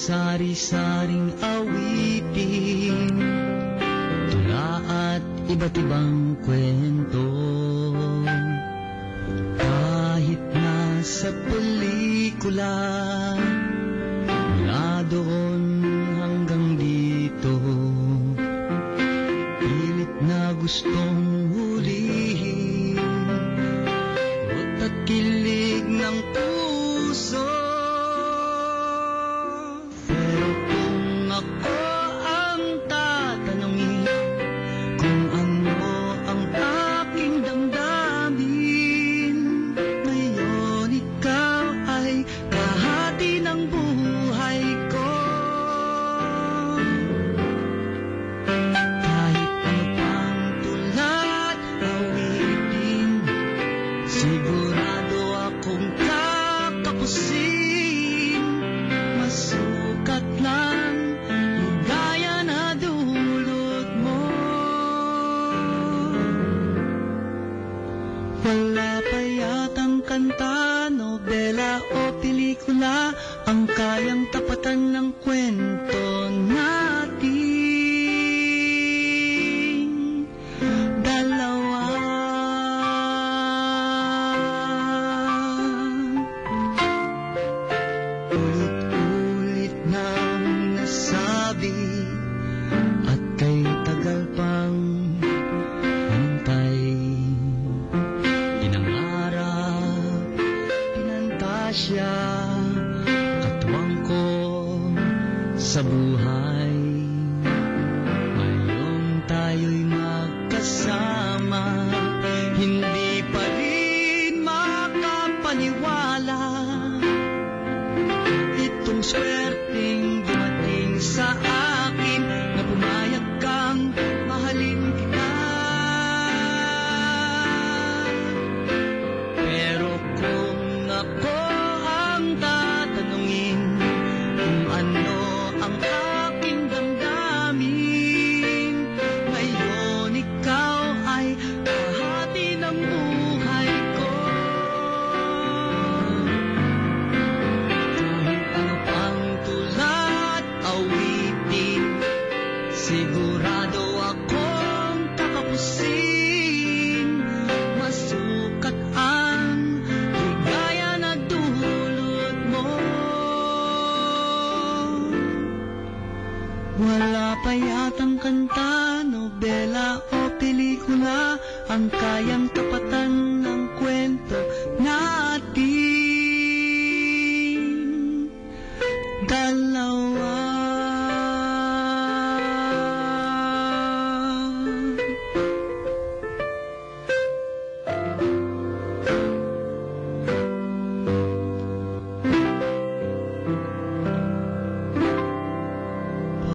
sari-saring awitin, tula at iba't ibang kwento. Kahit nasa pelikula, mula doon hanggang dito, pilit na gustong hulihin at kilig ng puso. Pero kung ako ang tatanungin kung ano ang aking damdamin, ngayon ikaw ay kahati ng buhay ko. Kahit ano pang tulat awitin, sigurado akong kakapusin. Masukat lang ligaya na dulot mo. Wala pa yatang kanta, nobela o pelikula ang kayang tapatan ng kwento nating dalawa. Ulit-ulit nang nasabi at kay tagal pang hintay. Pinangarap, pinantasya, katuwang ko sa buhay. Ngayong tayo'y magkasama, hindi pa rin makapaniwala itong swerteng dumating sa akin, na pumayag kang mahalin kita. Pero kung ako ang tatanungin kung ano ang aking damdamin, ngayon ikaw ay kahati ng buhay ko. Kahit ano pang tulat awitin, sigurado akong kakapusin. Masukat ang ligaya na dulot mo. Wala pa yatang kanta, nobela o pelikula ang kayang tapatan ng kwento natin dalawa.